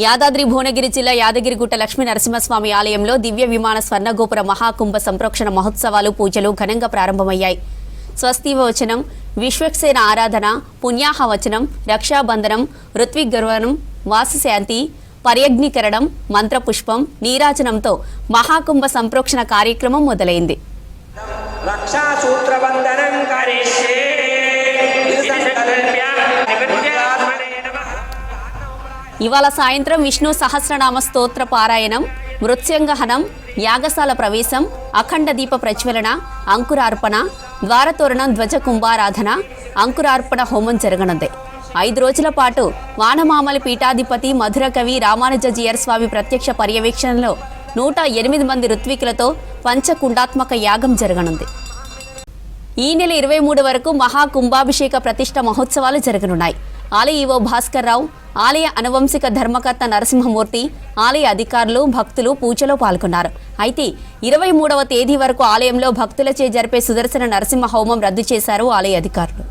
యాదాద్రి భువనగిరి జిల్లా యాదగిరిగుట్ట లక్ష్మీ నరసింహస్వామి ఆలయంలో దివ్య విమాన స్వర్ణగోపుర మహాకుంభ సంప్రోక్షణ మహోత్సవాలు పూజలు ఘనంగా ప్రారంభమయ్యాయి. స్వస్తివచనం, విశ్వక్సేన ఆరాధన, పుణ్యాహవచనం, రక్షాబంధనం, ఋత్విగర్వనం, వాసశాంతి, పర్యగ్నీకరణం, మంత్రపుష్పం, నీరాజనంతో మహాకుంభ సంప్రోక్షణ కార్యక్రమం మొదలైంది. ఇవాళ సాయంత్రం విష్ణు సహస్రనామ స్తోత్ర పారాయణం, మృత్యంగహనం, యాగశాల ప్రవేశం, అఖండ దీప ప్రజ్వలన, అంకురార్పణ, ద్వారతోరణం, ధ్వజ కుంభారాధన, అంకురార్పణ హోమం జరగనుంది. 5 రోజుల పాటు వానమామలి పీఠాధిపతి మధుర కవి రామానుజీయర్ స్వామి ప్రత్యక్ష పర్యవేక్షణలో 108 మంది ఋత్వికులతో పంచకుండాత్మక యాగం జరగనుంది. ఈ నెల 23 వరకు మహాకుంభాభిషేక ప్రతిష్ట మహోత్సవాలు జరగనున్నాయి. ఆలయ ఈవో భాస్కర్ రావు, ఆలయ అనువంశిక ధర్మకర్త నరసింహమూర్తి, ఆలయ అధికారులు, భక్తులు పూజలో పాల్గొన్నారు. అయితే 23వ తేదీ వరకు ఆలయంలో భక్తులచే జరిపే సుదర్శన నరసింహ హోమం రద్దు చేశారు ఆలయ అధికారులు.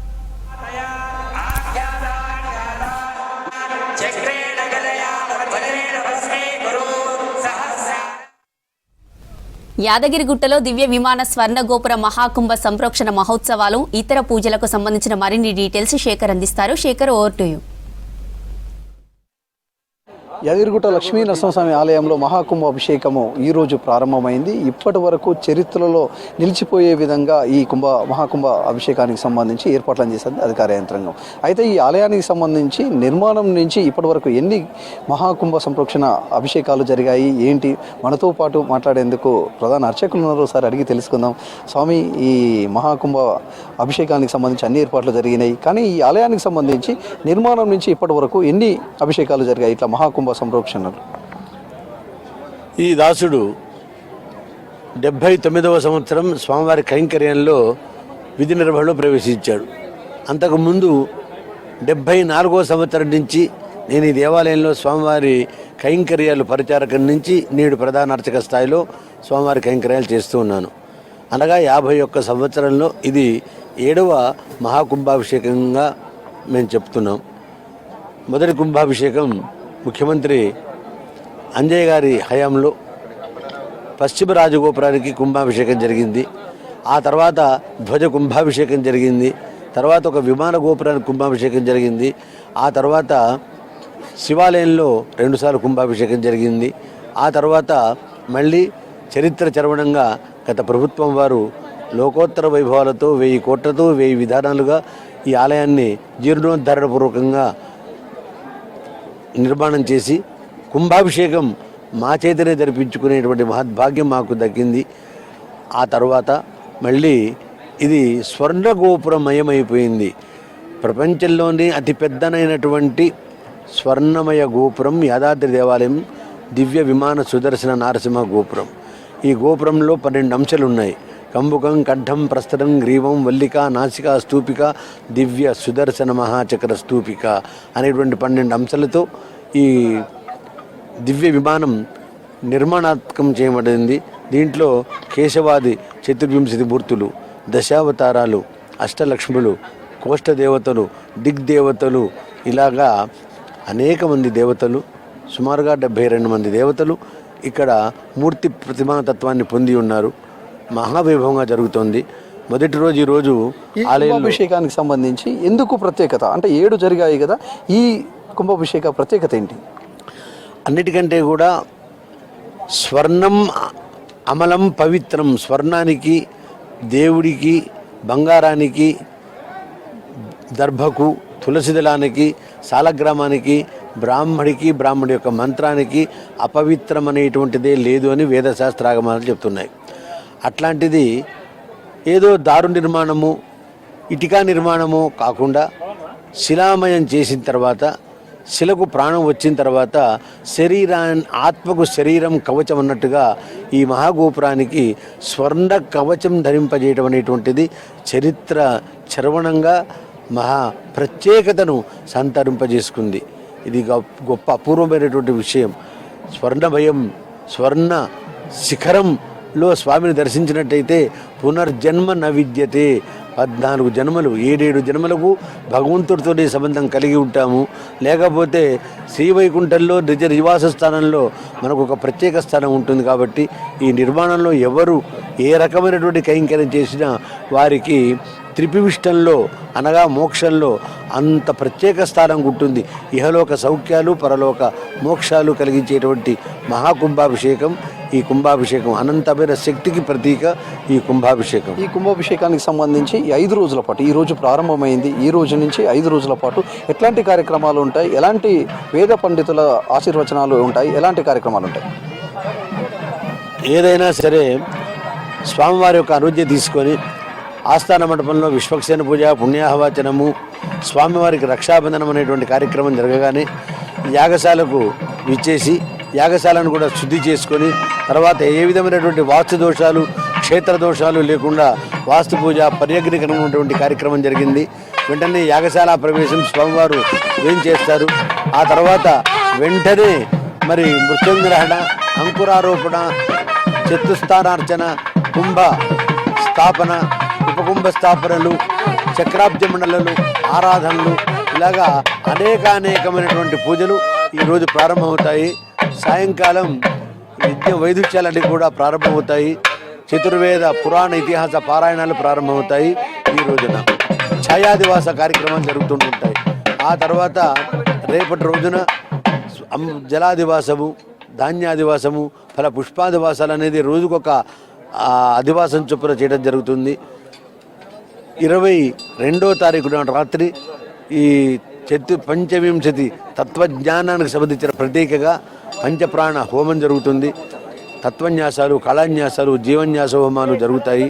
యాదగిరిగుట్టలో దివ్య విమాన స్వర్ణ గోపుర మహాకుంభ సంప్రోక్షణ మహోత్సవాలు, ఇతర పూజలకు సంబంధించిన మరిన్ని డీటెయిల్స్ శేఖర్ అందిస్తారు. Shekhar, over to you. Yadagirigutta Lakshmi Narasimhaswamy ఆలయంలో మహాకుంభ అభిషేకము ఈరోజు ప్రారంభమైంది. ఇప్పటి వరకు చరిత్రలో నిలిచిపోయే విధంగా ఈ మహాకుంభ అభిషేకానికి సంబంధించి ఏర్పాట్లను చేసింది అధికార యంత్రాంగం. అయితే ఈ ఆలయానికి సంబంధించి నిర్మాణం నుంచి ఇప్పటి వరకు ఎన్ని మహాకుంభ సంప్రోక్షణ అభిషేకాలు జరిగాయి ఏంటి, మనతో పాటు మాట్లాడేందుకు ప్రధాన అర్చకులు ఉన్నారు. ఒకసారి అడిగి తెలుసుకుందాం. స్వామి, ఈ మహాకుంభ అభిషేకానికి సంబంధించి అన్ని ఏర్పాట్లు జరిగినాయి, కానీ ఈ ఆలయానికి సంబంధించి నిర్మాణం నుంచి ఇప్పటి వరకు ఎన్ని అభిషేకాలు జరిగాయి ఇట్లా మహాకుంభ సంప్రోక్షణలు? ఈ దాసుడు 79వ సంవత్సరం స్వామివారి కైంకర్యంలో విధి నిర్వహణలో ప్రవేశించాడు. అంతకుముందు 74వ సంవత్సరం నుంచి నేను ఈ దేవాలయంలో స్వామివారి కైంకర్యాలు పరిచారకం నుంచి నేడు ప్రధాన అర్చక స్థాయిలో స్వామివారి కైంకర్యాలు చేస్తూ ఉన్నాను. అనగా 51 సంవత్సరంలో ఇది 7వ మహాకుంభాభిషేకంగా మేము చెప్తున్నాం. మొదటి కుంభాభిషేకం ముఖ్యమంత్రి అంజయ్య గారి హయాంలో పశ్చిమ రాజగోపురానికి కుంభాభిషేకం జరిగింది. ఆ తర్వాత ధ్వజ కుంభాభిషేకం జరిగింది. తర్వాత ఒక విమాన గోపురానికి కుంభాభిషేకం జరిగింది. ఆ తర్వాత శివాలయంలో 2 సార్లు కుంభాభిషేకం జరిగింది. ఆ తర్వాత మళ్ళీ చరిత్ర చరవణంగా గత ప్రభుత్వం వారు లోకోత్తర వైభవాలతో 1000 కోట్లతో 1000 విధానాలుగా ఈ ఆలయాన్ని జీర్ణోద్ధరణపూర్వకంగా నిర్మాణం చేసి కుంభాభిషేకం మా చేతనే జరిపించుకునేటువంటి మహద్భాగ్యం మాకు దక్కింది. ఆ తర్వాత మళ్ళీ ఇది స్వర్ణగోపురమయమైపోయింది. ప్రపంచంలోనే అతిపెద్దనైనటువంటి స్వర్ణమయ గోపురం యాదాద్రి దేవాలయం దివ్య విమాన సుదర్శన నారసింహ గోపురం. ఈ గోపురంలో 12 అంశాలు ఉన్నాయి. కంబుకం, కంఠం, ప్రస్థరం, గ్రీవం, వల్లిక, నాసిక, స్తూపిక, దివ్య సుదర్శన మహాచక్ర స్తూపిక అనేటువంటి 12 అంశాలతో ఈ దివ్య విమానం నిర్మాణాత్మకం చేయబడింది. దీంట్లో కేశవాది చతుర్వింశతి మూర్తులు, దశావతారాలు, అష్టలక్ష్ములు, కోష్టదేవతలు, దిగ్దేవతలు, ఇలాగా అనేక మంది దేవతలు, సుమారుగా 72 మంది దేవతలు ఇక్కడ మూర్తి ప్రతిమాతత్వాన్ని పొంది ఉన్నారు. మహావైభవంగా జరుగుతోంది. మొదటి రోజు ఈరోజు కుంభాభిషేకానికి సంబంధించి ఎందుకు ప్రత్యేకత? అంటే 7 జరిగాయి కదా, ఈ కుంభాభిషేక ప్రత్యేకత ఏంటి? అన్నిటికంటే కూడా స్వర్ణం అమలం పవిత్రం. స్వర్ణానికి, దేవుడికి, బంగారానికి, దర్భకు, తులసి దళానికి, సాలగ్రామానికి, బ్రాహ్మడి యొక్క మంత్రానికి అపవిత్రం అనేటువంటిదే లేదు అని వేదశాస్త్రాగమాలు చెప్తున్నాయి. అట్లాంటిది ఏదో దారు నిర్మాణము, ఇటికా నిర్మాణము కాకుండా శిలామయం చేసిన తర్వాత, శిలకు ప్రాణం వచ్చిన తర్వాత ఆత్మకు శరీరం కవచం అన్నట్టుగా ఈ మహాగోపురానికి స్వర్ణ కవచం ధరింపజేయడం అనేటువంటిది చరిత్ర చరవణంగా మహా ప్రత్యేకతను సంతరింపజేసుకుంది. ఇది గొప్ప అపూర్వమైనటువంటి విషయం. స్వర్ణభయం, స్వర్ణ శిఖరంలో స్వామిని దర్శించినట్టయితే పునర్జన్మ న విద్యతే, 14 జన్మలు 7 జన్మలకు భగవంతుడితోనే సంబంధం కలిగి ఉంటాము. లేకపోతే శ్రీవైకుంఠంలో నిజ నివాస స్థానంలో మనకు ఒక ప్రత్యేక స్థానం ఉంటుంది. కాబట్టి ఈ నిర్మాణంలో ఎవరు ఏ రకమైనటువంటి కైంకర్యం చేసినా వారికి త్రిపివిష్టంలో అనగా మోక్షంలో అంత ప్రత్యేక స్థానం ఉంటుంది. ఇహలోక సౌఖ్యాలు పరలోక మోక్షాలు కలిగించేటువంటి మహాకుంభాభిషేకం ఈ కుంభాభిషేకం. అనంతమైన శక్తికి ప్రతీక ఈ కుంభాభిషేకం. ఈ కుంభాభిషేకానికి సంబంధించి ఈ 5 రోజుల పాటు, ఈ రోజు ప్రారంభమైంది, ఈ రోజు నుంచి 5 రోజుల పాటు ఎట్లాంటి కార్యక్రమాలు ఉంటాయి, ఎలాంటి వేద పండితుల ఆశీర్వచనాలు ఉంటాయి, ఎలాంటి కార్యక్రమాలు ఉంటాయి? ఏదైనా సరే స్వామివారి యొక్క అనుజ్ఞ తీసుకొని ఆస్థాన మండపంలో విశ్వక్సేన పూజ, పుణ్యాహవాచనము, స్వామివారికి రక్షాబంధనం అనేటువంటి కార్యక్రమం జరగగానే యాగశాలకు విచ్చేసి యాగశాలను కూడా శుద్ధి చేసుకొని తర్వాత ఏ విధమైనటువంటి వాస్తు దోషాలు క్షేత్ర దోషాలు లేకుండా వాస్తు పూజ పర్యగ్రీకరణ ఉన్నటువంటి కార్యక్రమం జరిగింది. వెంటనే యాగశాల ప్రవేశం స్వామివారు ఏం చేస్తారు. ఆ తర్వాత వెంటనే మరి మృత్యుంగ్రహణ, అంకురారోపణ, చతుస్థానార్చన, కుంభ స్థాపన, ఉపకుంభ స్థాపనలు, చక్రాబ్జ మండలాలు, ఆరాధనలు, ఇలాగా అనేకమైనటువంటి పూజలు ఈరోజు ప్రారంభమవుతాయి. సాయంకాలం విద్య వైదుష్యాలన్నీ కూడా ప్రారంభమవుతాయి. చతుర్వేద పురాణ ఇతిహాస పారాయణాలు ప్రారంభమవుతాయి. ఈ రోజున ఛాయాదివాస కార్యక్రమాలు జరుగుతుంటాయి. ఆ తర్వాత రేపటి రోజున జలాదివాసము, ధాన్యాదివాసము, ఫల పుష్పాదివాసాలు అనేది రోజుకొక అధివాసం చొప్పున చేయడం జరుగుతుంది. 22వ తారీఖు రాత్రి ఈ పంచవింశతి తత్వజ్ఞానానికి సంబంధించిన ప్రతీకగా పంచప్రాణ హోమం జరుగుతుంది. తత్వన్యాసాలు, కళాన్యాసాలు, జీవన్యాస హోమాలు జరుగుతాయి.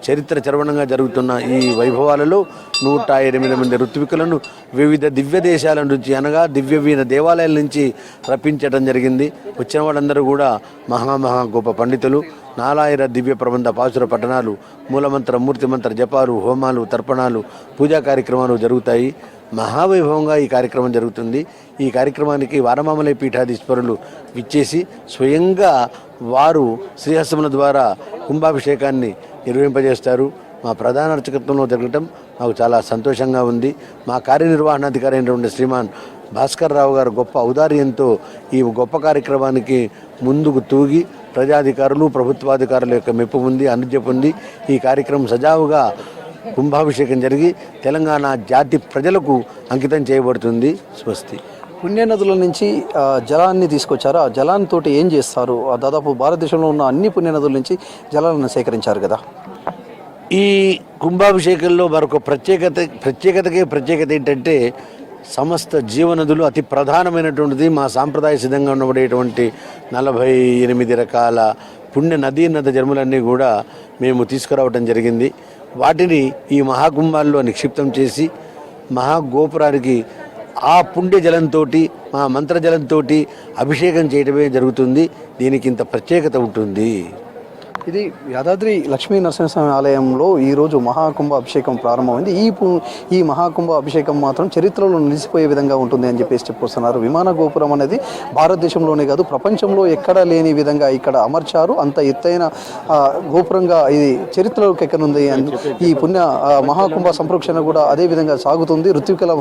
చరిత్ర చరవణంగా జరుగుతున్న ఈ వైభవాలలో 108 మంది ఋత్వికులను వివిధ దివ్య దేశాల నుంచి అనగా దివ్యవీన దేవాలయాల నుంచి రప్పించడం జరిగింది. వచ్చిన వాళ్ళందరూ కూడా మహా గొప్ప పండితులు. 4000 దివ్య ప్రబంధ పాసుర పఠనాలు, మూలమంత్ర మూర్తిమంత్ర జపాలు, హోమాలు, తర్పణాలు, పూజా కార్యక్రమాలు జరుగుతాయి. మహావైభవంగా ఈ కార్యక్రమం జరుగుతుంది. ఈ కార్యక్రమానికి వారమామలై పీఠాధీశ్వరులు విచ్చేసి స్వయంగా వారు శ్రీహస్తముల ద్వారా కుంభాభిషేకాన్ని నిర్వహింపజేస్తారు. మా ప్రధాన అర్చకత్వంలో జరగటం మాకు చాలా సంతోషంగా ఉంది. మా కార్యనిర్వహణాధికారి అయినటువంటి శ్రీమాన్ భాస్కర్ రావు గారు గొప్ప ఔదార్యంతో ఈ గొప్ప కార్యక్రమానికి ముందుకు తూగి ప్రజాధికారులు, ప్రభుత్వాధికారుల యొక్క మెప్పు పొంది, అనుజ్ఞ పొంది ఈ కార్యక్రమం సజావుగా కుంభాభిషేకం జరిగి తెలంగాణ జాతి ప్రజలకు అంకితం చేయబడుతుంది. స్వస్తి. పుణ్యనదుల నుంచి జలాన్ని తీసుకొచ్చారు. ఆ జలాన్ని ఏం చేస్తారు? దాదాపు భారతదేశంలో ఉన్న అన్ని పుణ్యనదుల నుంచి జలాలను సేకరించారు కదా. ఈ కుంభాభిషేకంలో మరొక ప్రత్యేకత ఏంటంటే సమస్త జీవనదులు అతి ప్రధానమైనటువంటిది. మా సాంప్రదాయ సిద్ధంగా ఉండబడేటువంటి 48 రకాల పుణ్య నద జన్మలన్నీ కూడా మేము తీసుకురావడం జరిగింది. వాటిని ఈ మహాకుంభాల్లో నిక్షిప్తం చేసి మహాగోపురానికి ఆ పుణ్య జలంతో, మా మంత్రజలంతో అభిషేకం చేయడమే జరుగుతుంది. దీనికి ఇంత ప్రత్యేకత ఉంటుంది. ఇది యాదాద్రి లక్ష్మీ నరసింహస్వామి ఆలయంలో ఈరోజు మహాకుంభ అభిషేకం ప్రారంభమైంది. ఈ మహాకుంభ అభిషేకం మాత్రం చరిత్రలో నిలిచిపోయే విధంగా ఉంటుంది అని చెప్పేసి చెప్పుకొస్తున్నారు. విమాన గోపురం అనేది భారతదేశంలోనే కాదు ప్రపంచంలో ఎక్కడా లేని విధంగా ఇక్కడ అమర్చారు. అంత ఎత్తైన గోపురంగా ఇది చరిత్రలోకి ఎక్కనుంది. ఈ పుణ్య మహాకుంభ సంప్రోక్షణ కూడా అదే విధంగా సాగుతుంది. ఋత్వికుల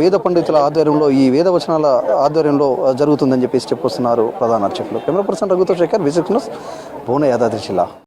వేద పండితుల ఆధ్వర్యంలో, ఈ వేద వచనాల ఆధ్వర్యంలో జరుగుతుందని చెప్పేసి చెప్పుకొస్తున్నారు ప్రధాన అర్చకులు. కెమెరా పర్సన్ రఘుతో శేఖర్, విజిట్ న్యూస్, భువన, యాదాద్రి జిల్లా.